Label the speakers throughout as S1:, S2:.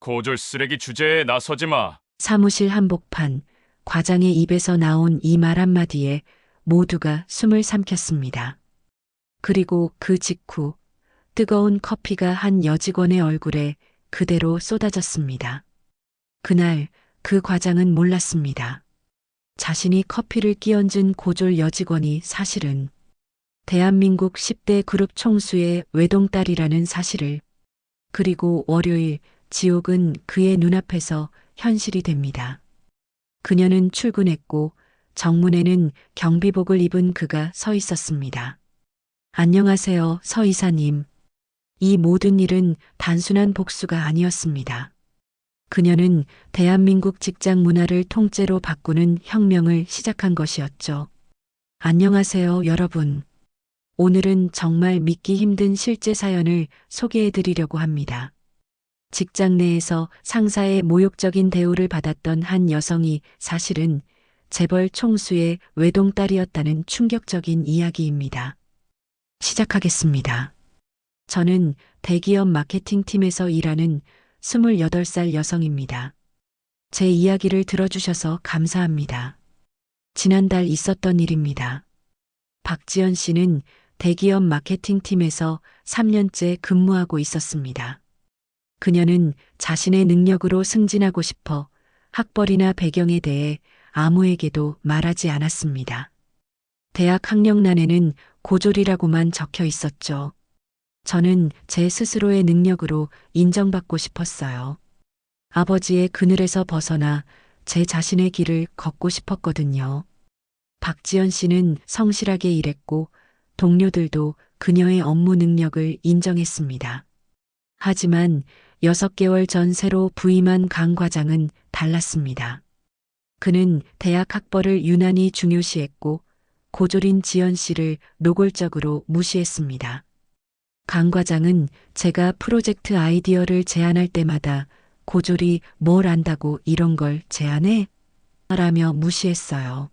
S1: 고졸 쓰레기 주제에 나서지 마.
S2: 사무실 한복판, 과장의 입에서 나온 이 말 한마디에 모두가 숨을 삼켰습니다. 그리고 그 직후 뜨거운 커피가 한 여직원의 얼굴에 그대로 쏟아졌습니다. 그날 그 과장은 몰랐습니다. 자신이 커피를 끼얹은 고졸 여직원이 사실은 대한민국 10대 그룹 총수의 외동딸이라는 사실을. 그리고 월요일 지옥은 그의 눈앞에서 현실이 됩니다. 그녀는 출근했고 정문에는 경비복을 입은 그가 서 있었습니다. 안녕하세요, 서 이사님. 이 모든 일은 단순한 복수가 아니었습니다. 그녀는 대한민국 직장 문화를 통째로 바꾸는 혁명을 시작한 것이었죠. 안녕하세요, 여러분. 오늘은 정말 믿기 힘든 실제 사연을 소개해 드리려고 합니다. 직장 내에서 상사의 모욕적인 대우를 받았던 한 여성이 사실은 재벌 총수의 외동딸이었다는 충격적인 이야기입니다. 시작하겠습니다. 저는 대기업 마케팅팀에서 일하는 28살 여성입니다. 제 이야기를 들어주셔서 감사합니다. 지난달 있었던 일입니다. 박지연 씨는 대기업 마케팅팀에서 3년째 근무하고 있었습니다. 그녀는 자신의 능력으로 승진하고 싶어 학벌이나 배경에 대해 아무에게도 말하지 않았습니다. 대학 학력란에는 고졸이라고만 적혀 있었죠. 저는 제 스스로의 능력으로 인정받고 싶었어요. 아버지의 그늘에서 벗어나 제 자신의 길을 걷고 싶었거든요. 박지연 씨는 성실하게 일했고 동료들도 그녀의 업무 능력을 인정했습니다. 하지만 6개월 전 새로 부임한 강 과장은 달랐습니다. 그는 대학 학벌을 유난히 중요시했고 고졸인 지연 씨를 노골적으로 무시했습니다. 강 과장은 제가 프로젝트 아이디어를 제안할 때마다 고졸이 뭘 안다고 이런 걸 제안해? 라며 무시했어요.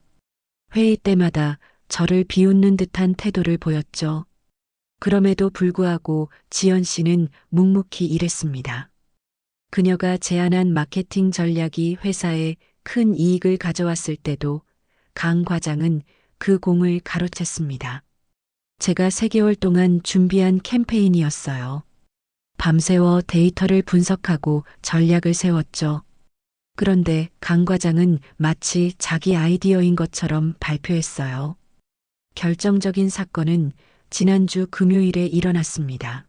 S2: 회의 때마다 저를 비웃는 듯한 태도를 보였죠. 그럼에도 불구하고 지연 씨는 묵묵히 일했습니다. 그녀가 제안한 마케팅 전략이 회사에 큰 이익을 가져왔을 때도 강 과장은 그 공을 가로챘습니다. 제가 3개월 동안 준비한 캠페인이었어요. 밤새워 데이터를 분석하고 전략을 세웠죠. 그런데 강 과장은 마치 자기 아이디어인 것처럼 발표했어요. 결정적인 사건은 지난주 금요일에 일어났습니다.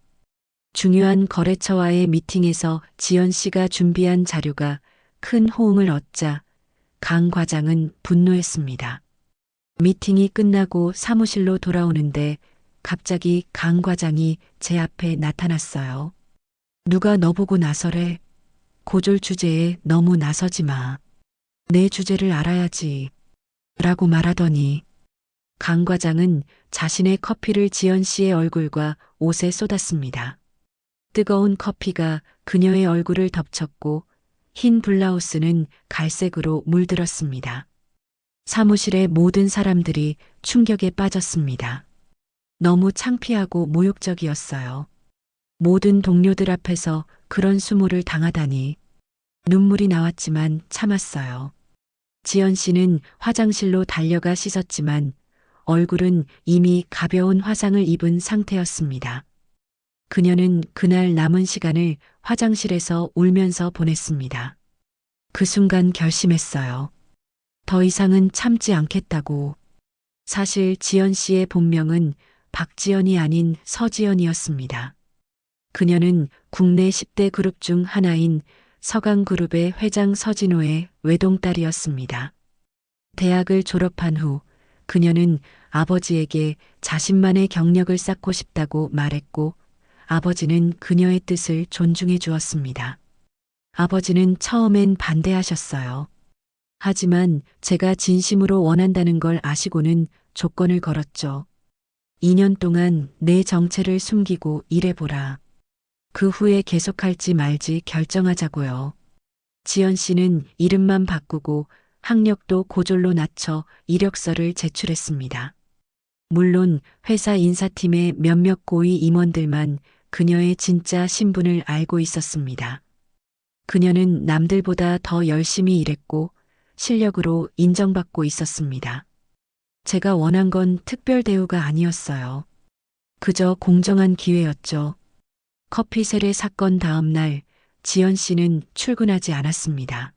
S2: 중요한 거래처와의 미팅에서 지연 씨가 준비한 자료가 큰 호응을 얻자 강 과장은 분노했습니다. 미팅이 끝나고 사무실로 돌아오는데 갑자기 강 과장이 제 앞에 나타났어요. 누가 너보고 나서래? 고졸 주제에 너무 나서지 마. 내 주제를 알아야지. 라고 말하더니 강 과장은 자신의 커피를 지연 씨의 얼굴과 옷에 쏟았습니다. 뜨거운 커피가 그녀의 얼굴을 덮쳤고 흰 블라우스는 갈색으로 물들었습니다. 사무실의 모든 사람들이 충격에 빠졌습니다. 너무 창피하고 모욕적이었어요. 모든 동료들 앞에서 그런 수모를 당하다니. 눈물이 나왔지만 참았어요. 지연 씨는 화장실로 달려가 씻었지만 얼굴은 이미 가벼운 화상을 입은 상태였습니다. 그녀는 그날 남은 시간을 화장실에서 울면서 보냈습니다. 그 순간 결심했어요. 더 이상은 참지 않겠다고. 사실 지연 씨의 본명은 박지연이 아닌 서지연이었습니다. 그녀는 국내 10대 그룹 중 하나인 서강그룹의 회장 서진호의 외동딸이었습니다. 대학을 졸업한 후 그녀는 아버지에게 자신만의 경력을 쌓고 싶다고 말했고 아버지는 그녀의 뜻을 존중해 주었습니다. 아버지는 처음엔 반대하셨어요. 하지만 제가 진심으로 원한다는 걸 아시고는 조건을 걸었죠. 2년 동안 내 정체를 숨기고 일해보라. 그 후에 계속할지 말지 결정하자고요. 지연 씨는 이름만 바꾸고 학력도 고졸로 낮춰 이력서를 제출했습니다. 물론 회사 인사팀의 몇몇 고위 임원들만 그녀의 진짜 신분을 알고 있었습니다. 그녀는 남들보다 더 열심히 일했고 실력으로 인정받고 있었습니다. 제가 원한 건 특별 대우가 아니었어요. 그저 공정한 기회였죠. 커피 세례 사건 다음 날 지연 씨는 출근하지 않았습니다.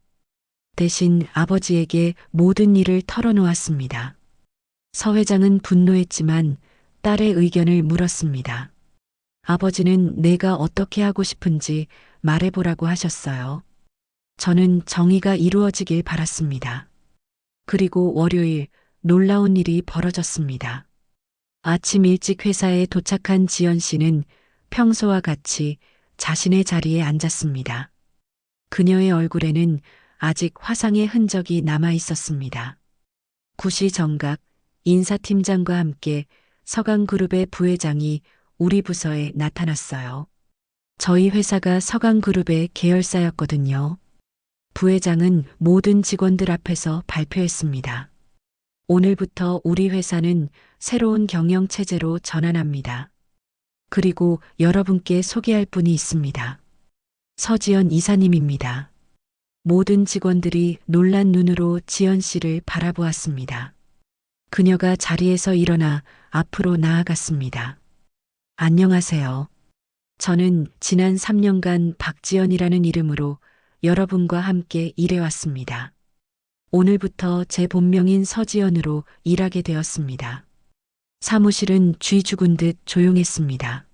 S2: 대신 아버지에게 모든 일을 털어놓았습니다. 서 회장은 분노했지만 딸의 의견을 물었습니다. 아버지는 내가 어떻게 하고 싶은지 말해보라고 하셨어요. 저는 정의가 이루어지길 바랐습니다. 그리고 월요일 놀라운 일이 벌어졌습니다. 아침 일찍 회사에 도착한 지연 씨는 평소와 같이 자신의 자리에 앉았습니다. 그녀의 얼굴에는 아직 화상의 흔적이 남아 있었습니다. 구시 정각 인사팀장과 함께 서강그룹의 부회장이 우리 부서에 나타났어요. 저희 회사가 서강그룹의 계열사였거든요. 부회장은 모든 직원들 앞에서 발표했습니다. 오늘부터 우리 회사는 새로운 경영 체제로 전환합니다. 그리고 여러분께 소개할 분이 있습니다. 서지연 이사님입니다. 모든 직원들이 놀란 눈으로 지연 씨를 바라보았습니다. 그녀가 자리에서 일어나 앞으로 나아갔습니다. 안녕하세요. 저는 지난 3년간 박지연이라는 이름으로 여러분과 함께 일해왔습니다. 오늘부터 제 본명인 서지연으로 일하게 되었습니다. 사무실은 쥐 죽은 듯 조용했습니다.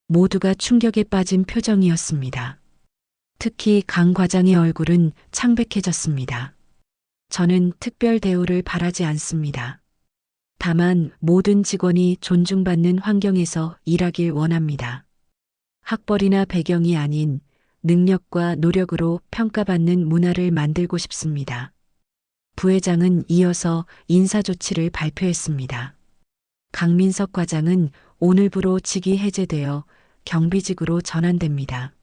S2: 모두가 충격에 빠진 표정이었습니다. 특히 강 과장의 얼굴은 창백해졌습니다. 저는 특별 대우를 바라지 않습니다. 다만 모든 직원이 존중받는 환경에서 일하길 원합니다. 학벌이나 배경이 아닌 능력과 노력으로 평가받는 문화를 만들고 싶습니다. 부회장은 이어서 인사조치를 발표했습니다. 강민석 과장은 오늘부로 직위 해제되어 경비직으로 전환됩니다.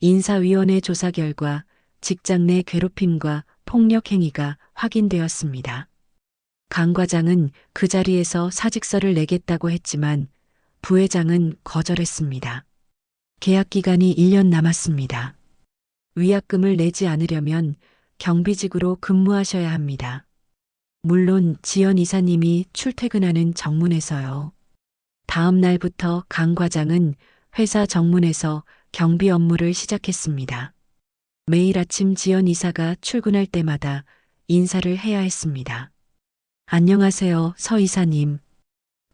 S2: 인사위원회 조사 결과 직장 내 괴롭힘과 폭력 행위가 확인되었습니다. 강 과장은 그 자리에서 사직서를 내겠다고 했지만 부회장은 거절했습니다. 계약 기간이 1년 남았습니다. 위약금을 내지 않으려면 경비직으로 근무하셔야 합니다. 물론 지연 이사님이 출퇴근하는 정문에서요. 다음 날부터 강 과장은 회사 정문에서 경비 업무를 시작했습니다. 매일 아침 지연 이사가 출근할 때마다 인사를 해야 했습니다. 안녕하세요, 서 이사님.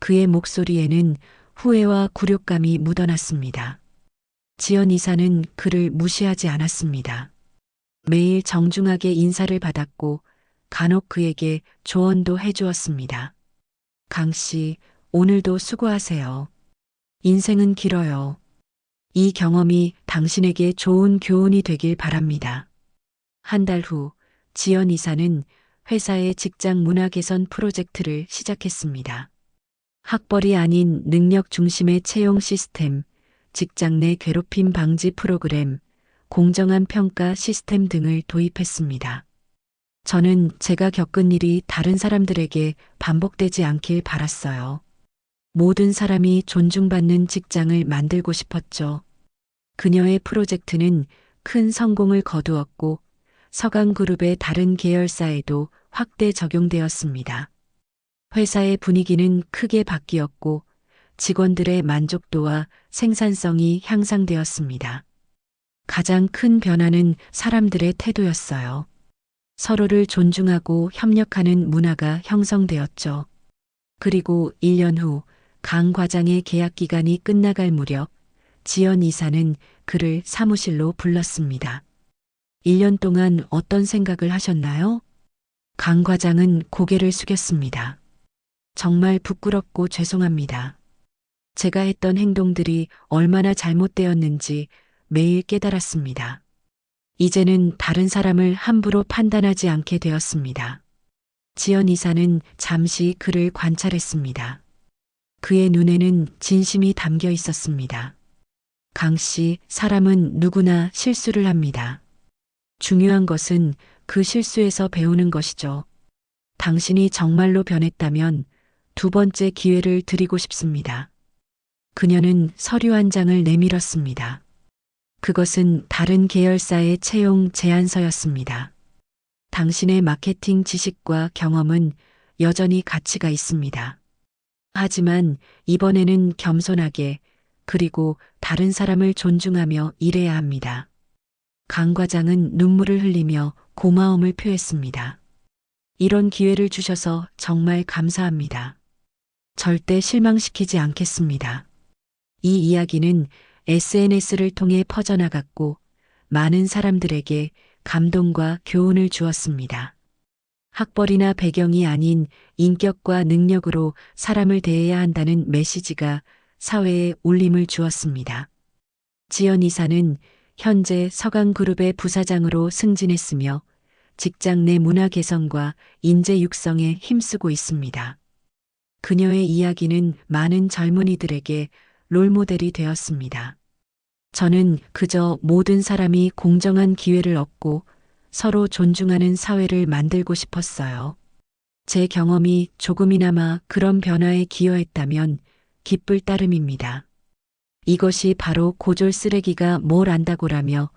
S2: 그의 목소리에는 후회와 굴욕감이 묻어났습니다. 지연 이사는 그를 무시하지 않았습니다. 매일 정중하게 인사를 받았고 간혹 그에게 조언도 해주었습니다. 강 씨, 오늘도 수고하세요. 인생은 길어요. 이 경험이 당신에게 좋은 교훈이 되길 바랍니다. 한 달 후, 지연 이사는 회사의 직장 문화 개선 프로젝트를 시작했습니다. 학벌이 아닌 능력 중심의 채용 시스템, 직장 내 괴롭힘 방지 프로그램, 공정한 평가 시스템 등을 도입했습니다. 저는 제가 겪은 일이 다른 사람들에게 반복되지 않길 바랐어요. 모든 사람이 존중받는 직장을 만들고 싶었죠. 그녀의 프로젝트는 큰 성공을 거두었고 서강그룹의 다른 계열사에도 확대 적용되었습니다. 회사의 분위기는 크게 바뀌었고 직원들의 만족도와 생산성이 향상되었습니다. 가장 큰 변화는 사람들의 태도였어요. 서로를 존중하고 협력하는 문화가 형성되었죠. 그리고 1년 후 강 과장의 계약 기간이 끝나갈 무렵 지연 이사는 그를 사무실로 불렀습니다. 1년 동안 어떤 생각을 하셨나요? 강 과장은 고개를 숙였습니다. 정말 부끄럽고 죄송합니다. 제가 했던 행동들이 얼마나 잘못되었는지 매일 깨달았습니다. 이제는 다른 사람을 함부로 판단하지 않게 되었습니다. 지연 이사는 잠시 그를 관찰했습니다. 그의 눈에는 진심이 담겨 있었습니다. 강 씨, 사람은 누구나 실수를 합니다. 중요한 것은 그 실수에서 배우는 것이죠. 당신이 정말로 변했다면 두 번째 기회를 드리고 싶습니다. 그녀는 서류 한 장을 내밀었습니다. 그것은 다른 계열사의 채용 제안서였습니다. 당신의 마케팅 지식과 경험은 여전히 가치가 있습니다. 하지만 이번에는 겸손하게 그리고 다른 사람을 존중하며 일해야 합니다. 강 과장은 눈물을 흘리며 고마움을 표했습니다. 이런 기회를 주셔서 정말 감사합니다. 절대 실망시키지 않겠습니다. 이 이야기는 SNS를 통해 퍼져나갔고 많은 사람들에게 감동과 교훈을 주었습니다. 학벌이나 배경이 아닌 인격과 능력으로 사람을 대해야 한다는 메시지가 사회에 울림을 주었습니다. 지연 이사는 현재 서강그룹의 부사장으로 승진했으며 직장 내 문화 개선과 인재 육성에 힘쓰고 있습니다. 그녀의 이야기는 많은 젊은이들에게 롤모델이 되었습니다. 저는 그저 모든 사람이 공정한 기회를 얻고 서로 존중하는 사회를 만들고 싶었어요. 제 경험이 조금이나마 그런 변화에 기여했다면 기쁠 따름입니다. 이것이 바로 고졸 쓰레기가 뭘 안다고라며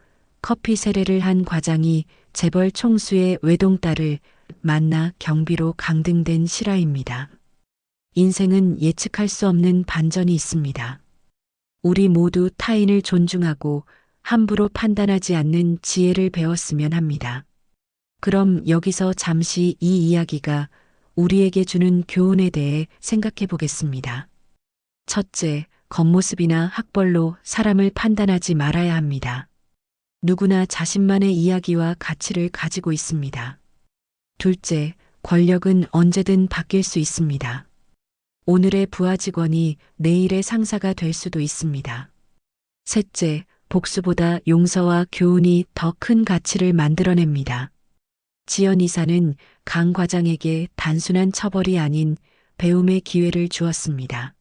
S2: 커피 세례를 한 과장이 재벌 총수의 외동딸을 만나 경비로 강등된 실화입니다. 인생은 예측할 수 없는 반전이 있습니다. 우리 모두 타인을 존중하고 함부로 판단하지 않는 지혜를 배웠으면 합니다. 그럼 여기서 잠시 이 이야기가 우리에게 주는 교훈에 대해 생각해 보겠습니다. 첫째, 겉모습이나 학벌로 사람을 판단하지 말아야 합니다. 누구나 자신만의 이야기와 가치를 가지고 있습니다. 둘째, 권력은 언제든 바뀔 수 있습니다. 오늘의 부하 직원이 내일의 상사가 될 수도 있습니다. 셋째, 복수보다 용서와 교훈이 더 큰 가치를 만들어냅니다. 지연 이사는 강 과장에게 단순한 처벌이 아닌 배움의 기회를 주었습니다.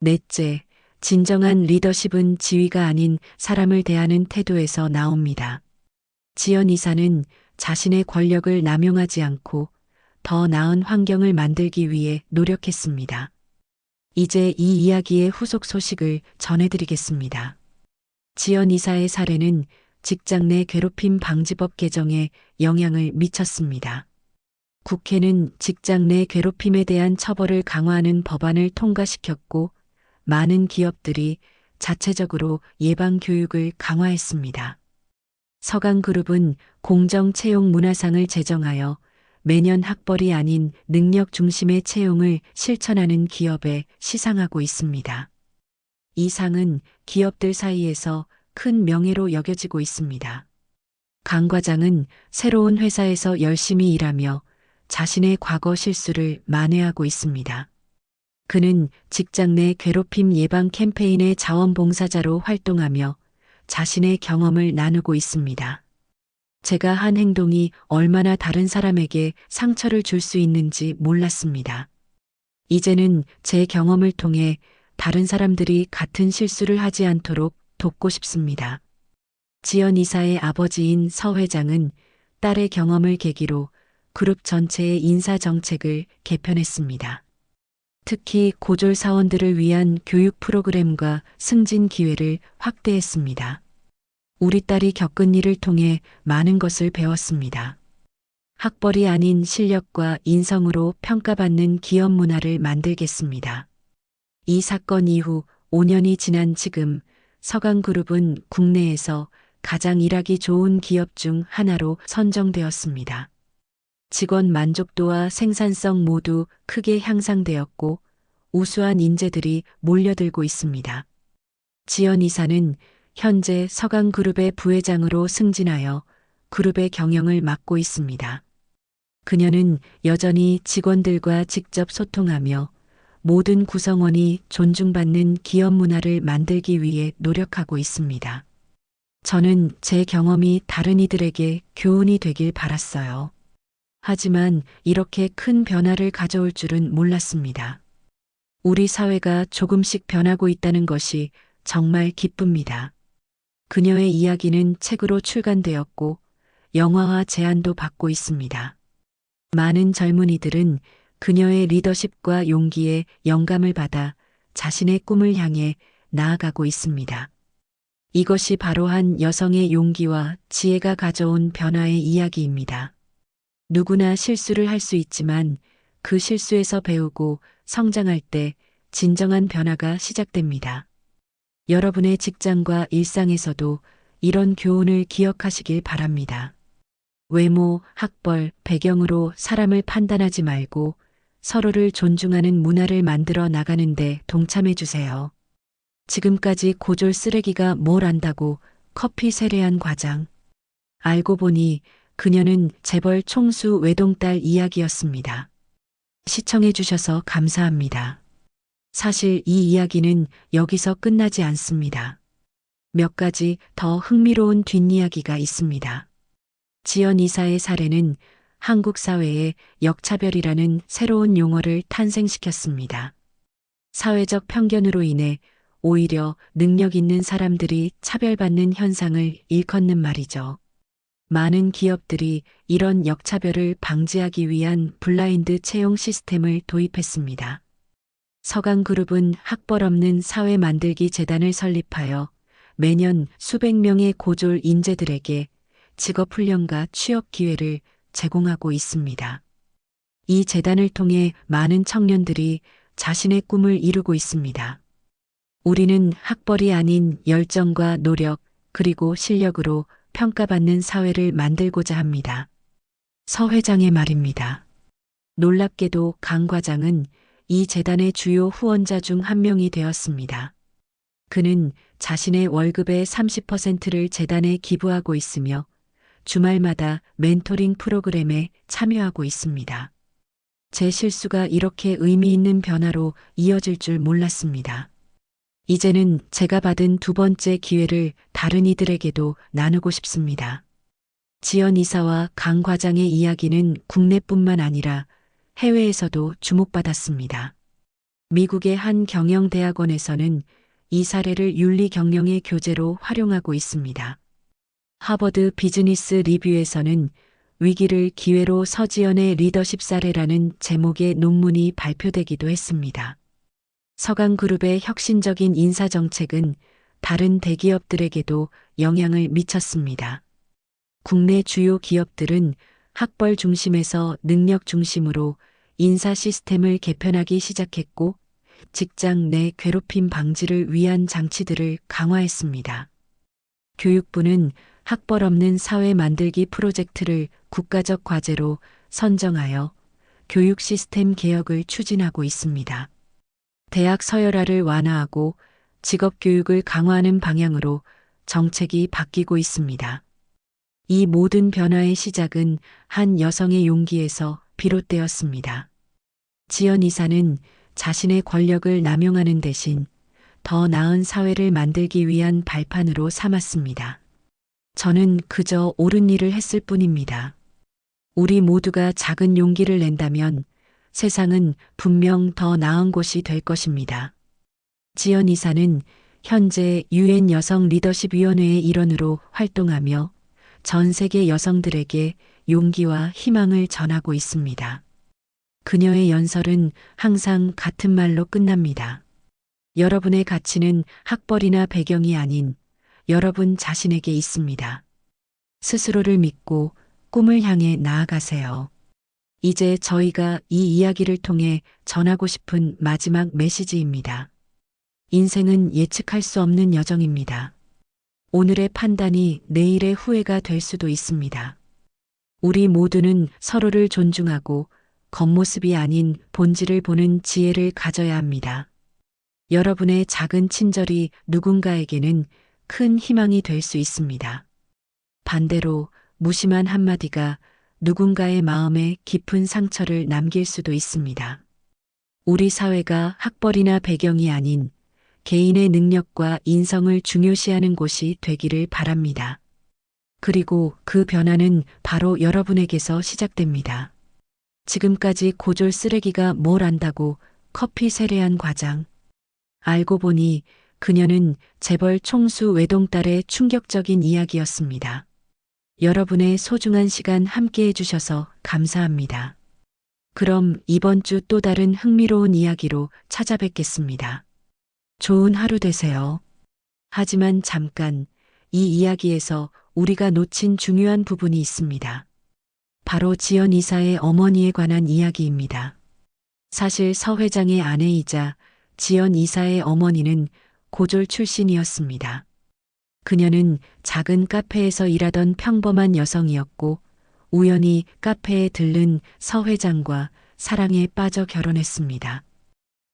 S2: 넷째, 진정한 리더십은 지위가 아닌 사람을 대하는 태도에서 나옵니다. 지연 이사는 자신의 권력을 남용하지 않고 더 나은 환경을 만들기 위해 노력했습니다. 이제 이 이야기의 후속 소식을 전해드리겠습니다. 지연 이사의 사례는 직장 내 괴롭힘 방지법 개정에 영향을 미쳤습니다. 국회는 직장 내 괴롭힘에 대한 처벌을 강화하는 법안을 통과시켰고 많은 기업들이 자체적으로 예방 교육을 강화했습니다. 서강그룹은 공정 채용 문화상을 제정하여 매년 학벌이 아닌 능력 중심의 채용을 실천하는 기업에 시상하고 있습니다. 이 상은 기업들 사이에서 큰 명예로 여겨지고 있습니다. 강 과장은 새로운 회사에서 열심히 일하며 자신의 과거 실수를 만회하고 있습니다. 그는 직장 내 괴롭힘 예방 캠페인의 자원봉사자로 활동하며 자신의 경험을 나누고 있습니다. 제가 한 행동이 얼마나 다른 사람에게 상처를 줄 수 있는지 몰랐습니다. 이제는 제 경험을 통해 다른 사람들이 같은 실수를 하지 않도록 돕고 싶습니다. 지연 이사의 아버지인 서 회장은 딸의 경험을 계기로 그룹 전체의 인사 정책을 개편했습니다. 특히 고졸 사원들을 위한 교육 프로그램과 승진 기회를 확대했습니다. 우리 딸이 겪은 일을 통해 많은 것을 배웠습니다. 학벌이 아닌 실력과 인성으로 평가받는 기업 문화를 만들겠습니다. 이 사건 이후 5년이 지난 지금 서강그룹은 국내에서 가장 일하기 좋은 기업 중 하나로 선정되었습니다. 직원 만족도와 생산성 모두 크게 향상되었고 우수한 인재들이 몰려들고 있습니다. 지연 이사는 현재 서강그룹의 부회장으로 승진하여 그룹의 경영을 맡고 있습니다. 그녀는 여전히 직원들과 직접 소통하며 모든 구성원이 존중받는 기업 문화를 만들기 위해 노력하고 있습니다. 저는 제 경험이 다른 이들에게 교훈이 되길 바랐어요. 하지만 이렇게 큰 변화를 가져올 줄은 몰랐습니다. 우리 사회가 조금씩 변하고 있다는 것이 정말 기쁩니다. 그녀의 이야기는 책으로 출간되었고 영화화 제안도 받고 있습니다. 많은 젊은이들은 그녀의 리더십과 용기에 영감을 받아 자신의 꿈을 향해 나아가고 있습니다. 이것이 바로 한 여성의 용기와 지혜가 가져온 변화의 이야기입니다. 누구나 실수를 할 수 있지만 그 실수에서 배우고 성장할 때 진정한 변화가 시작됩니다. 여러분의 직장과 일상에서도 이런 교훈을 기억하시길 바랍니다. 외모, 학벌, 배경으로 사람을 판단하지 말고 서로를 존중하는 문화를 만들어 나가는데 동참해 주세요. 지금까지 고졸 쓰레기가 뭘 안다고 커피 세례한 과장. 알고 보니 그녀는 재벌 총수 외동딸 이야기였습니다. 시청해 주셔서 감사합니다. 사실 이 이야기는 여기서 끝나지 않습니다. 몇 가지 더 흥미로운 뒷이야기가 있습니다. 지연 이사의 사례는 한국 사회에 역차별이라는 새로운 용어를 탄생시켰습니다. 사회적 편견으로 인해 오히려 능력 있는 사람들이 차별받는 현상을 일컫는 말이죠. 많은 기업들이 이런 역차별을 방지하기 위한 블라인드 채용 시스템을 도입했습니다. 서강그룹은 학벌 없는 사회 만들기 재단을 설립하여 매년 수백 명의 고졸 인재들에게 직업훈련과 취업 기회를 제공하고 있습니다. 이 재단을 통해 많은 청년들이 자신의 꿈을 이루고 있습니다. 우리는 학벌이 아닌 열정과 노력 그리고 실력으로 평가받는 사회를 만들고자 합니다. 서 회장의 말입니다. 놀랍게도 강 과장은 이 재단의 주요 후원자 중 한 명이 되었습니다. 그는 자신의 월급의 30%를 재단에 기부하고 있으며 주말마다 멘토링 프로그램에 참여하고 있습니다. 제 실수가 이렇게 의미 있는 변화로 이어질 줄 몰랐습니다. 이제는 제가 받은 두 번째 기회를 다른 이들에게도 나누고 싶습니다. 지연 이사와 강 과장의 이야기는 국내뿐만 아니라 해외에서도 주목받았습니다. 미국의 한 경영대학원에서는 이 사례를 윤리 경영의 교재로 활용하고 있습니다. 하버드 비즈니스 리뷰에서는 위기를 기회로 서지연의 리더십 사례라는 제목의 논문이 발표되기도 했습니다. 서강그룹의 혁신적인 인사정책은 다른 대기업들에게도 영향을 미쳤습니다. 국내 주요 기업들은 학벌 중심에서 능력 중심으로 인사 시스템을 개편하기 시작했고 직장 내 괴롭힘 방지를 위한 장치들을 강화했습니다. 교육부는 학벌 없는 사회 만들기 프로젝트를 국가적 과제로 선정하여 교육 시스템 개혁을 추진하고 있습니다. 대학 서열화를 완화하고 직업 교육을 강화하는 방향으로 정책이 바뀌고 있습니다. 이 모든 변화의 시작은 한 여성의 용기에서 비롯되었습니다. 지연 이사는 자신의 권력을 남용하는 대신 더 나은 사회를 만들기 위한 발판으로 삼았습니다. 저는 그저 옳은 일을 했을 뿐입니다. 우리 모두가 작은 용기를 낸다면 세상은 분명 더 나은 곳이 될 것입니다. 지연 이사는 현재 유엔 여성 리더십 위원회의 일원으로 활동하며 전 세계 여성들에게 용기와 희망을 전하고 있습니다. 그녀의 연설은 항상 같은 말로 끝납니다. 여러분의 가치는 학벌이나 배경이 아닌 여러분 자신에게 있습니다. 스스로를 믿고 꿈을 향해 나아가세요. 이제 저희가 이 이야기를 통해 전하고 싶은 마지막 메시지입니다. 인생은 예측할 수 없는 여정입니다. 오늘의 판단이 내일의 후회가 될 수도 있습니다. 우리 모두는 서로를 존중하고 겉모습이 아닌 본질을 보는 지혜를 가져야 합니다. 여러분의 작은 친절이 누군가에게는 큰 희망이 될 수 있습니다. 반대로 무심한 한마디가 누군가의 마음에 깊은 상처를 남길 수도 있습니다. 우리 사회가 학벌이나 배경이 아닌 개인의 능력과 인성을 중요시하는 곳이 되기를 바랍니다. 그리고 그 변화는 바로 여러분에게서 시작됩니다. 지금까지 고졸 쓰레기가 뭘 안다고 커피 세례한 과장. 알고 보니 그녀는 재벌 총수 외동딸의 충격적인 이야기였습니다. 여러분의 소중한 시간 함께 해주셔서 감사합니다. 그럼 이번 주 또 다른 흥미로운 이야기로 찾아뵙겠습니다. 좋은 하루 되세요. 하지만 잠깐, 이 이야기에서 우리가 놓친 중요한 부분이 있습니다. 바로 지연 이사의 어머니에 관한 이야기입니다. 사실 서 회장의 아내이자 지연 이사의 어머니는 고졸 출신이었습니다. 그녀는 작은 카페에서 일하던 평범한 여성이었고 우연히 카페에 들른 서 회장과 사랑에 빠져 결혼했습니다.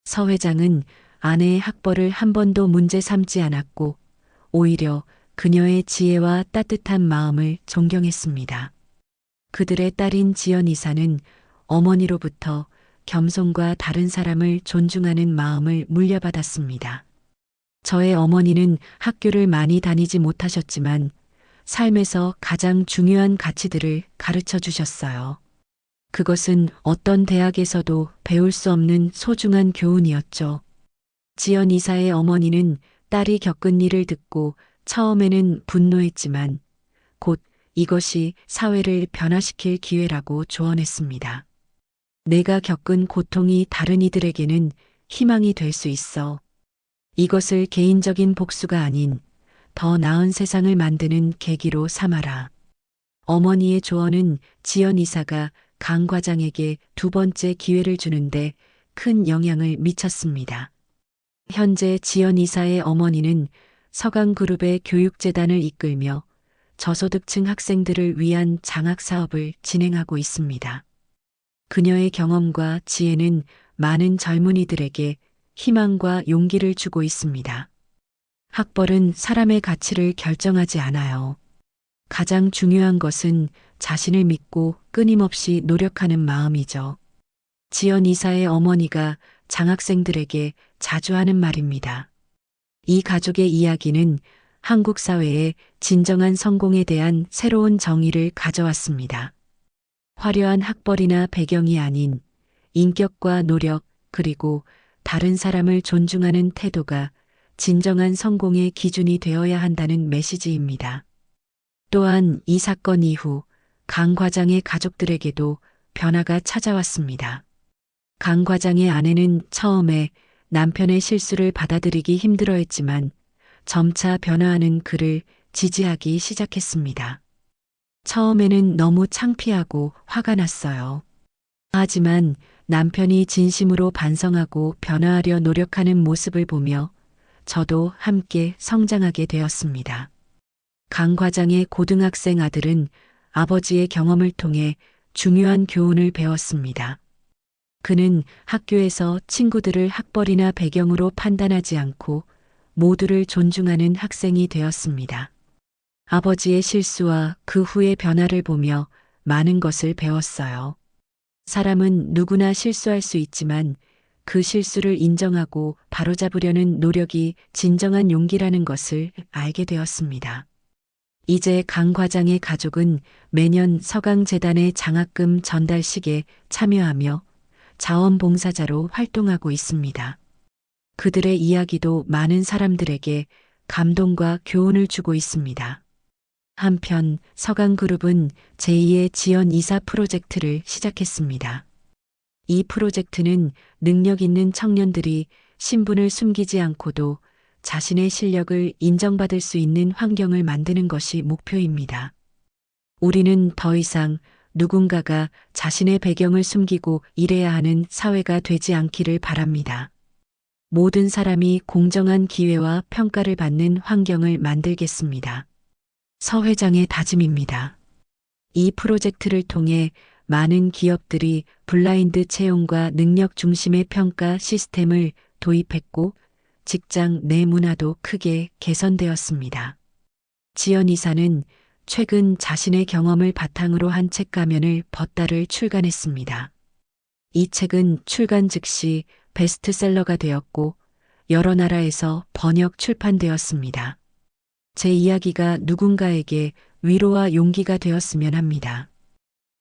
S2: 서 회장은 아내의 학벌을 한 번도 문제 삼지 않았고 오히려 그녀의 지혜와 따뜻한 마음을 존경했습니다. 그들의 딸인 지연 이사는 어머니로부터 겸손과 다른 사람을 존중하는 마음을 물려받았습니다. 저의 어머니는 학교를 많이 다니지 못하셨지만 삶에서 가장 중요한 가치들을 가르쳐 주셨어요. 그것은 어떤 대학에서도 배울 수 없는 소중한 교훈이었죠. 지연 이사의 어머니는 딸이 겪은 일을 듣고 처음에는 분노했지만 곧 이것이 사회를 변화시킬 기회라고 조언했습니다. 내가 겪은 고통이 다른 이들에게는 희망이 될 수 있어. 이것을 개인적인 복수가 아닌 더 나은 세상을 만드는 계기로 삼아라. 어머니의 조언은 지연 이사가 강 과장에게 두 번째 기회를 주는데 큰 영향을 미쳤습니다. 현재 지연 이사의 어머니는 서강그룹의 교육재단을 이끌며 저소득층 학생들을 위한 장학 사업을 진행하고 있습니다. 그녀의 경험과 지혜는 많은 젊은이들에게 희망과 용기를 주고 있습니다. 학벌은 사람의 가치를 결정하지 않아요. 가장 중요한 것은 자신을 믿고 끊임없이 노력하는 마음이죠. 지연 이사의 어머니가 장학생들에게 자주 하는 말입니다. 이 가족의 이야기는 한국 사회의 진정한 성공에 대한 새로운 정의를 가져왔습니다. 화려한 학벌이나 배경이 아닌 인격과 노력 그리고 다른 사람을 존중하는 태도가 진정한 성공의 기준이 되어야 한다는 메시지입니다. 또한 이 사건 이후 강 과장의 가족들에게도 변화가 찾아왔습니다. 강 과장의 아내는 처음에 남편의 실수를 받아들이기 힘들어했지만 점차 변화하는 그를 지지하기 시작했습니다. 처음에는 너무 창피하고 화가 났어요. 하지만 남편이 진심으로 반성하고 변화하려 노력하는 모습을 보며 저도 함께 성장하게 되었습니다. 강 과장의 고등학생 아들은 아버지의 경험을 통해 중요한 교훈을 배웠습니다. 그는 학교에서 친구들을 학벌이나 배경으로 판단하지 않고 모두를 존중하는 학생이 되었습니다. 아버지의 실수와 그 후의 변화를 보며 많은 것을 배웠어요. 사람은 누구나 실수할 수 있지만 그 실수를 인정하고 바로잡으려는 노력이 진정한 용기라는 것을 알게 되었습니다. 이제 강 과장의 가족은 매년 서강재단의 장학금 전달식에 참여하며 자원봉사자로 활동하고 있습니다. 그들의 이야기도 많은 사람들에게 감동과 교훈을 주고 있습니다. 한편 서강그룹은 제2의 지연 이사 프로젝트를 시작했습니다. 이 프로젝트는 능력 있는 청년들이 신분을 숨기지 않고도 자신의 실력을 인정받을 수 있는 환경을 만드는 것이 목표입니다. 우리는 더 이상 누군가가 자신의 배경을 숨기고 일해야 하는 사회가 되지 않기를 바랍니다. 모든 사람이 공정한 기회와 평가를 받는 환경을 만들겠습니다. 서 회장의 다짐입니다. 이 프로젝트를 통해 많은 기업들이 블라인드 채용과 능력 중심의 평가 시스템을 도입했고 직장 내 문화도 크게 개선되었습니다. 지연 이사는 최근 자신의 경험을 바탕으로 한 책가면을 벗다를 출간했습니다. 이 책은 출간 즉시 베스트셀러가 되었고 여러 나라에서 번역 출판되었습니다. 제 이야기가 누군가에게 위로와 용기가 되었으면 합니다.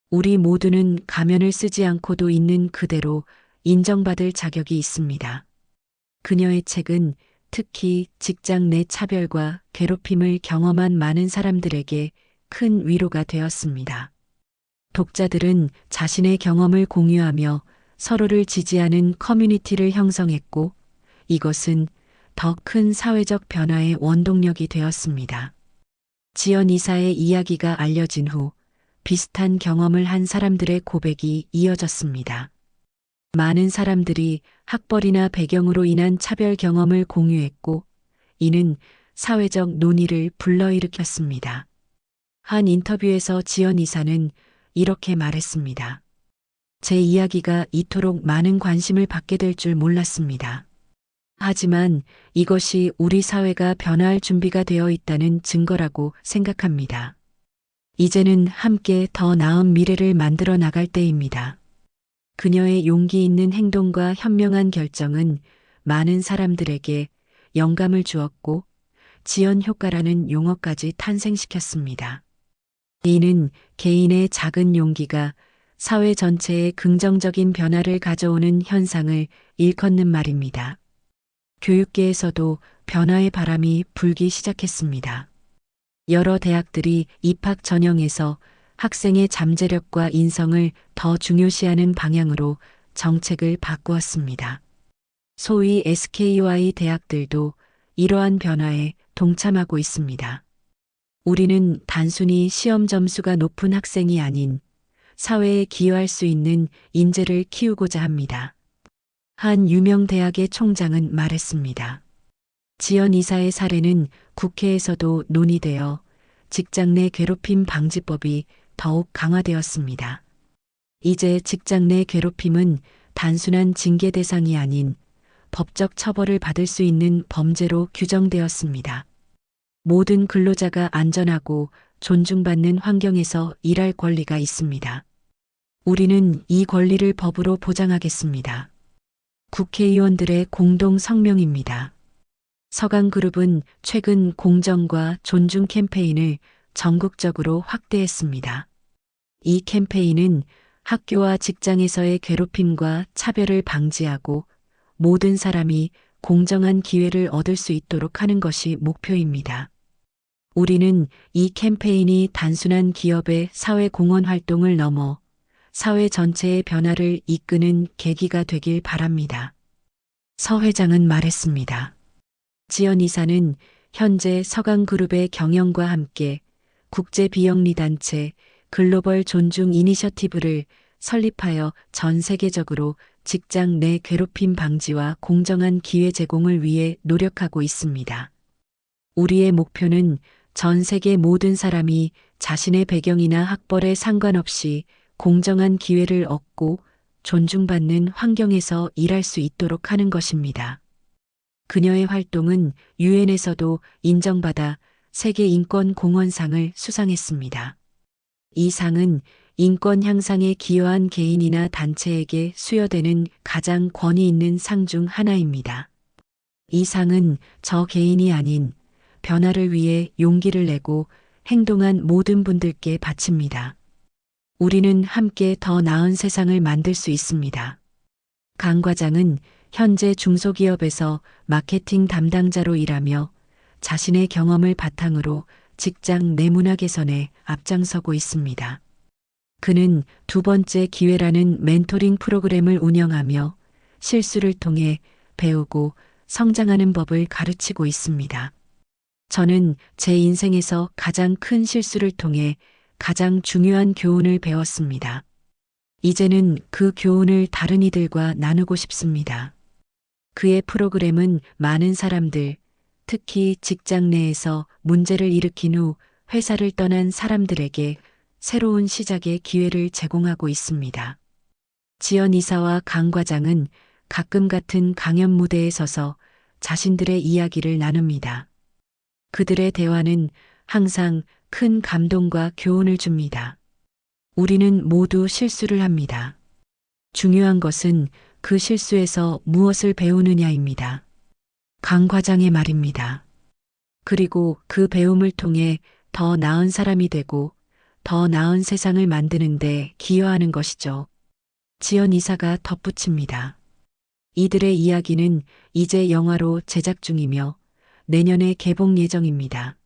S2: 우리 모두는 가면을 쓰지 않고도 있는 그대로 인정받을 자격이 있습니다. 그녀의 책은 특히 직장 내 차별과 괴롭힘을 경험한 많은 사람들에게 큰 위로가 되었습니다. 독자들은 자신의 경험을 공유하며 서로를 지지하는 커뮤니티를 형성했고 이것은 더 큰 사회적 변화의 원동력이 되었습니다. 지연 이사의 이야기가 알려진 후 비슷한 경험을 한 사람들의 고백이 이어졌습니다. 많은 사람들이 학벌이나 배경으로 인한 차별 경험을 공유했고, 이는 사회적 논의를 불러일으켰습니다. 한 인터뷰에서 지연 이사는 이렇게 말했습니다. 제 이야기가 이토록 많은 관심을 받게 될 줄 몰랐습니다. 하지만 이것이 우리 사회가 변화할 준비가 되어 있다는 증거라고 생각합니다. 이제는 함께 더 나은 미래를 만들어 나갈 때입니다. 그녀의 용기 있는 행동과 현명한 결정은 많은 사람들에게 영감을 주었고, 지연 효과라는 용어까지 탄생시켰습니다. 이는 개인의 작은 용기가 사회 전체에 긍정적인 변화를 가져오는 현상을 일컫는 말입니다. 교육계에서도 변화의 바람이 불기 시작했습니다. 여러 대학들이 입학 전형에서 학생의 잠재력과 인성을 더 중요시하는 방향으로 정책을 바꾸었습니다. 소위 SKY 대학들도 이러한 변화에 동참하고 있습니다. 우리는 단순히 시험 점수가 높은 학생이 아닌 사회에 기여할 수 있는 인재를 키우고자 합니다. 한 유명 대학의 총장은 말했습니다. 지연 이사의 사례는 국회에서도 논의되어 직장 내 괴롭힘 방지법이 더욱 강화되었습니다. 이제 직장 내 괴롭힘은 단순한 징계 대상이 아닌 법적 처벌을 받을 수 있는 범죄로 규정되었습니다. 모든 근로자가 안전하고 존중받는 환경에서 일할 권리가 있습니다. 우리는 이 권리를 법으로 보장하겠습니다. 국회의원들의 공동 성명입니다. 서강그룹은 최근 공정과 존중 캠페인을 전국적으로 확대했습니다. 이 캠페인은 학교와 직장에서의 괴롭힘과 차별을 방지하고 모든 사람이 공정한 기회를 얻을 수 있도록 하는 것이 목표입니다. 우리는 이 캠페인이 단순한 기업의 사회 공헌 활동을 넘어 사회 전체의 변화를 이끄는 계기가 되길 바랍니다. 서 회장은 말했습니다. 지연 이사는 현재 서강그룹의 경영과 함께 국제 비영리 단체 글로벌 존중 이니셔티브를 설립하여 전 세계적으로 직장 내 괴롭힘 방지와 공정한 기회 제공을 위해 노력하고 있습니다. 우리의 목표는 전 세계 모든 사람이 자신의 배경이나 학벌에 상관없이 공정한 기회를 얻고 존중받는 환경에서 일할 수 있도록 하는 것입니다. 그녀의 활동은 유엔에서도 인정받아 세계인권공헌상을 수상했습니다. 이 상은 인권 향상에 기여한 개인이나 단체에게 수여되는 가장 권위 있는 상 중 하나입니다. 이 상은 저 개인이 아닌 변화를 위해 용기를 내고 행동한 모든 분들께 바칩니다. 우리는 함께 더 나은 세상을 만들 수 있습니다. 강 과장은 현재 중소기업에서 마케팅 담당자로 일하며 자신의 경험을 바탕으로 직장 내문화 개선에 앞장서고 있습니다. 그는 두 번째 기회라는 멘토링 프로그램을 운영하며 실수를 통해 배우고 성장하는 법을 가르치고 있습니다. 저는 제 인생에서 가장 큰 실수를 통해 가장 중요한 교훈을 배웠습니다. 이제는 그 교훈을 다른 이들과 나누고 싶습니다. 그의 프로그램은 많은 사람들, 특히 직장 내에서 문제를 일으킨 후 회사를 떠난 사람들에게 새로운 시작의 기회를 제공하고 있습니다. 지연 이사와 강 과장은 가끔 같은 강연 무대에 서서 자신들의 이야기를 나눕니다. 그들의 대화는 항상 큰 감동과 교훈을 줍니다. 우리는 모두 실수를 합니다. 중요한 것은 그 실수에서 무엇을 배우느냐입니다. 강 과장의 말입니다. 그리고 그 배움을 통해 더 나은 사람이 되고 더 나은 세상을 만드는 데 기여하는 것이죠. 지연 이사가 덧붙입니다. 이들의 이야기는 이제 영화로 제작 중이며 내년에 개봉 예정입니다.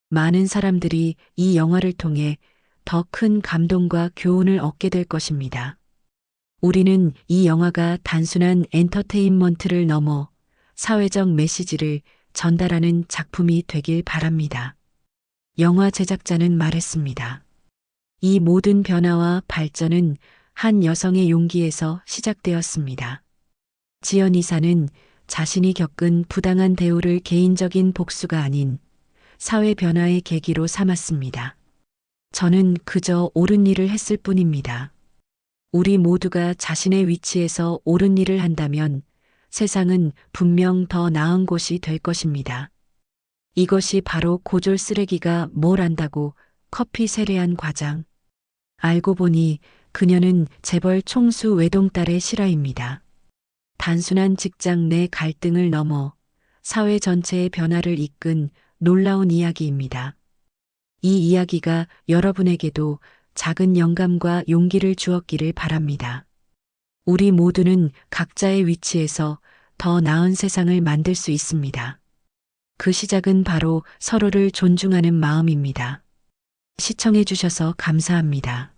S2: 많은 사람들이 이 영화를 통해 더 큰 감동과 교훈을 얻게 될 것입니다. 우리는 이 영화가 단순한 엔터테인먼트를 넘어 사회적 메시지를 전달하는 작품이 되길 바랍니다. 영화 제작자는 말했습니다. 이 모든 변화와 발전은 한 여성의 용기에서 시작되었습니다. 지연 이사는 자신이 겪은 부당한 대우를 개인적인 복수가 아닌 사회 변화의 계기로 삼았습니다. 저는 그저 옳은 일을 했을 뿐입니다. 우리 모두가 자신의 위치에서 옳은 일을 한다면 세상은 분명 더 나은 곳이 될 것입니다. 이것이 바로 고졸 쓰레기가 뭘 안다고 커피 세례한 과장. 알고 보니 그녀는 재벌 총수 외동딸의 실화입니다. 단순한 직장 내 갈등을 넘어 사회 전체의 변화를 이끈 놀라운 이야기입니다. 이 이야기가 여러분에게도 작은 영감과 용기를 주었기를 바랍니다. 우리 모두는 각자의 위치에서 더 나은 세상을 만들 수 있습니다. 그 시작은 바로 서로를 존중하는 마음입니다. 시청해 주셔서 감사합니다.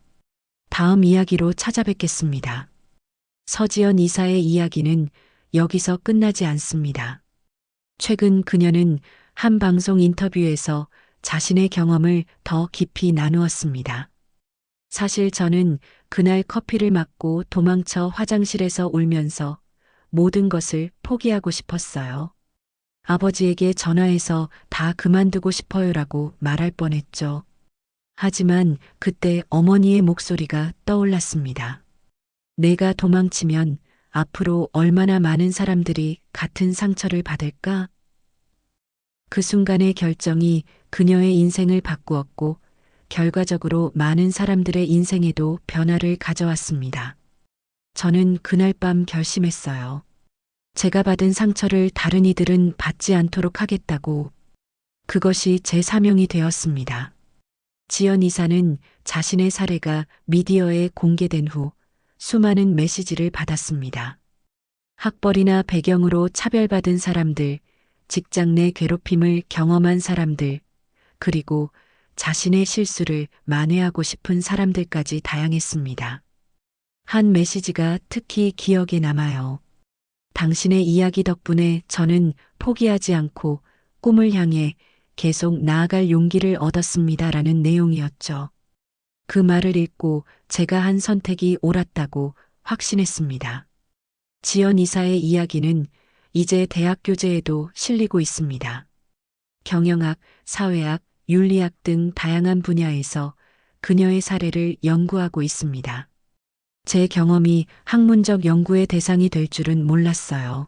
S2: 다음 이야기로 찾아뵙겠습니다. 서지연 이사의 이야기는 여기서 끝나지 않습니다. 최근 그녀는 한 방송 인터뷰에서 자신의 경험을 더 깊이 나누었습니다. 사실 저는 그날 커피를 맞고 도망쳐 화장실에서 울면서 모든 것을 포기하고 싶었어요. 아버지에게 전화해서 다 그만두고 싶어요라고 말할 뻔했죠. 하지만 그때 어머니의 목소리가 떠올랐습니다. 내가 도망치면 앞으로 얼마나 많은 사람들이 같은 상처를 받을까? 그 순간의 결정이 그녀의 인생을 바꾸었고 결과적으로 많은 사람들의 인생에도 변화를 가져왔습니다. 저는 그날 밤 결심했어요. 제가 받은 상처를 다른 이들은 받지 않도록 하겠다고. 그것이 제 사명이 되었습니다. 지연 이사는 자신의 사례가 미디어에 공개된 후 수많은 메시지를 받았습니다. 학벌이나 배경으로 차별받은 사람들, 직장 내 괴롭힘을 경험한 사람들, 그리고 자신의 실수를 만회하고 싶은 사람들까지 다양했습니다. 한 메시지가 특히 기억에 남아요. 당신의 이야기 덕분에 저는 포기하지 않고 꿈을 향해 계속 나아갈 용기를 얻었습니다라는 내용이었죠. 그 말을 읽고 제가 한 선택이 옳았다고 확신했습니다. 지연 이사의 이야기는 이제 대학 교재에도 실리고 있습니다. 경영학, 사회학, 윤리학 등 다양한 분야에서 그녀의 사례를 연구하고 있습니다. 제 경험이 학문적 연구의 대상이 될 줄은 몰랐어요.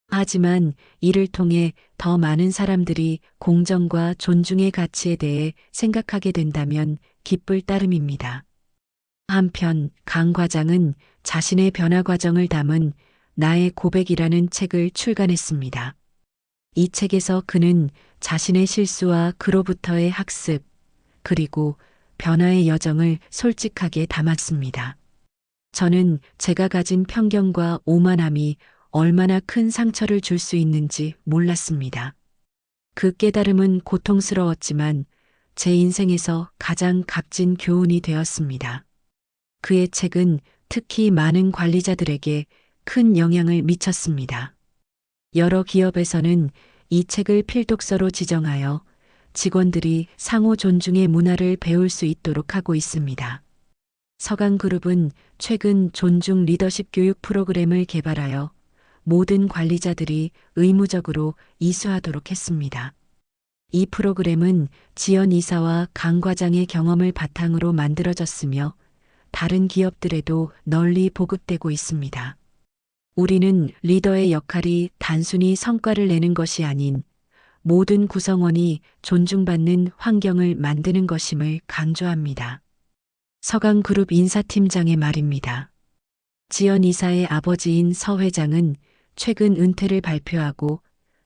S2: 하지만 이를 통해 더 많은 사람들이 공정과 존중의 가치에 대해 생각하게 된다면 기쁠 따름입니다. 한편 강 과장은 자신의 변화 과정을 담은 나의 고백이라는 책을 출간했습니다. 이 책에서 그는 자신의 실수와 그로부터의 학습, 그리고 변화의 여정을 솔직하게 담았습니다. 저는 제가 가진 편견과 오만함이 얼마나 큰 상처를 줄 수 있는지 몰랐습니다. 그 깨달음은 고통스러웠지만 제 인생에서 가장 값진 교훈이 되었습니다. 그의 책은 특히 많은 관리자들에게 큰 영향을 미쳤습니다. 여러 기업에서는 이 책을 필독서로 지정하여 직원들이 상호 존중의 문화를 배울 수 있도록 하고 있습니다. 서강그룹은 최근 존중 리더십 교육 프로그램을 개발하여 모든 관리자들이 의무적으로 이수하도록 했습니다. 이 프로그램은 지연 이사와 강 과장의 경험을 바탕으로 만들어졌으며 다른 기업들에도 널리 보급되고 있습니다. 우리는 리더의 역할이 단순히 성과를 내는 것이 아닌 모든 구성원이 존중받는 환경을 만드는 것임을 강조합니다. 서강그룹 인사팀장의 말입니다. 지연 이사의 아버지인 서 회장은 최근 은퇴를 발표하고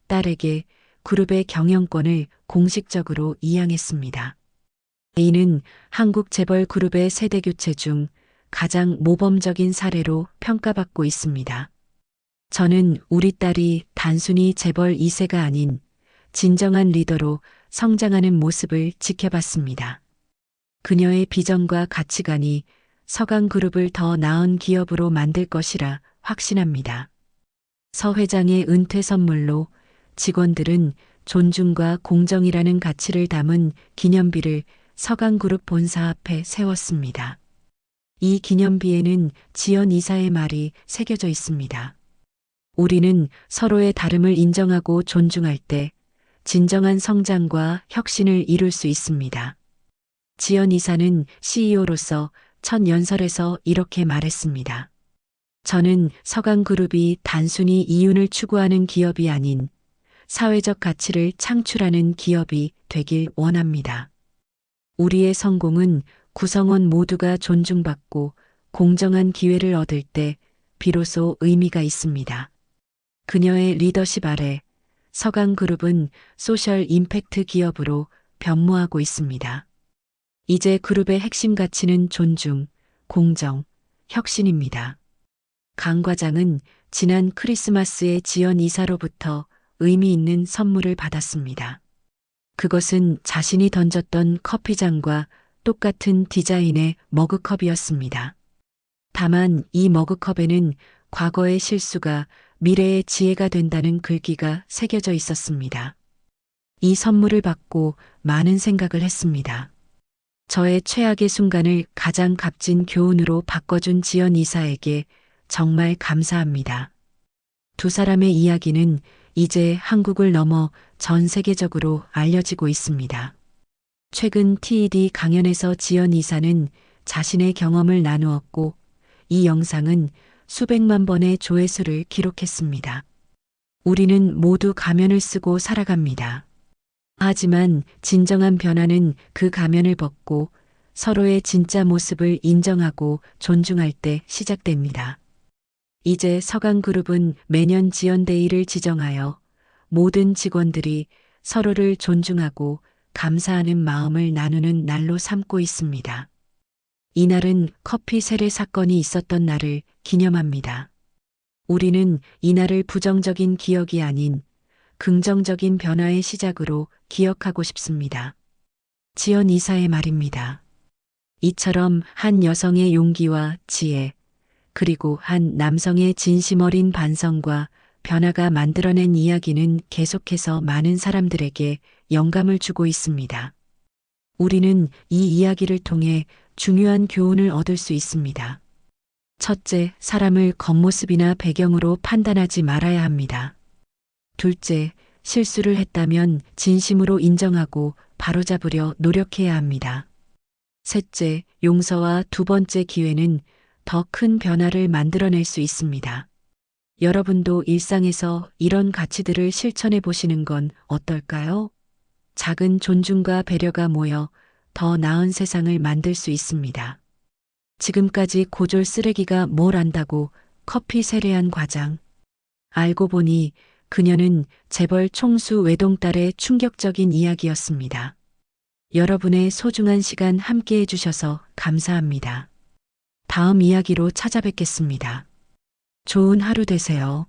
S2: 딸에게 그룹의 경영권을 공식적으로 이양했습니다. 이는 한국 재벌 그룹의 세대 교체 중 가장 모범적인 사례로 평가받고 있습니다. 저는 우리 딸이 단순히 재벌 2세가 아닌 진정한 리더로 성장하는 모습을 지켜봤습니다. 그녀의 비전과 가치관이 서강그룹을 더 나은 기업으로 만들 것이라 확신합니다. 서 회장의 은퇴 선물로 직원들은 존중과 공정이라는 가치를 담은 기념비를 서강그룹 본사 앞에 세웠습니다. 이 기념비에는 지연 이사의 말이 새겨져 있습니다. 우리는 서로의 다름을 인정하고 존중할 때 진정한 성장과 혁신을 이룰 수 있습니다. 지연 이사는 CEO로서 첫 연설에서 이렇게 말했습니다. 저는 서강그룹이 단순히 이윤을 추구하는 기업이 아닌 사회적 가치를 창출하는 기업이 되길 원합니다. 우리의 성공은 구성원 모두가 존중받고 공정한 기회를 얻을 때 비로소 의미가 있습니다. 그녀의 리더십 아래 서강그룹은 소셜 임팩트 기업으로 변모하고 있습니다. 이제 그룹의 핵심 가치는 존중, 공정, 혁신입니다. 강 과장은 지난 크리스마스에 지연 이사로부터 의미 있는 선물을 받았습니다. 그것은 자신이 던졌던 커피잔과 똑같은 디자인의 머그컵이었습니다. 다만 이 머그컵에는 과거의 실수가 미래의 지혜가 된다는 글귀가 새겨져 있었습니다. 이 선물을 받고 많은 생각을 했습니다. 저의 최악의 순간을 가장 값진 교훈으로 바꿔준 지연 이사에게 정말 감사합니다. 두 사람의 이야기는 이제 한국을 넘어 전 세계적으로 알려지고 있습니다. 최근 TED 강연에서 지연 이사는 자신의 경험을 나누었고 이 영상은 수백만 번의 조회수를 기록했습니다. 우리는 모두 가면을 쓰고 살아갑니다. 하지만 진정한 변화는 그 가면을 벗고 서로의 진짜 모습을 인정하고 존중할 때 시작됩니다. 이제 서강그룹은 매년 지연데이를 지정하여 모든 직원들이 서로를 존중하고 감사하는 마음을 나누는 날로 삼고 있습니다. 이날은 커피 세례 사건이 있었던 날을 기념합니다. 우리는 이날을 부정적인 기억이 아닌 긍정적인 변화의 시작으로 기억하고 싶습니다. 지연 이사의 말입니다. 이처럼 한 여성의 용기와 지혜, 그리고 한 남성의 진심 어린 반성과 변화가 만들어낸 이야기는 계속해서 많은 사람들에게 영감을 주고 있습니다. 우리는 이 이야기를 통해 중요한 교훈을 얻을 수 있습니다. 첫째, 사람을 겉모습이나 배경으로 판단하지 말아야 합니다. 둘째, 실수를 했다면 진심으로 인정하고 바로잡으려 노력해야 합니다. 셋째, 용서와 두 번째 기회는 더 큰 변화를 만들어낼 수 있습니다. 여러분도 일상에서 이런 가치들을 실천해 보시는 건 어떨까요? 작은 존중과 배려가 모여 더 나은 세상을 만들 수 있습니다. 지금까지 고졸 쓰레기가 뭘 안다고 커피 세례한 과장. 알고 보니 그녀는 재벌 총수 외동딸의 충격적인 이야기였습니다. 여러분의 소중한 시간 함께 해주셔서 감사합니다. 다음 이야기로 찾아뵙겠습니다. 좋은 하루 되세요.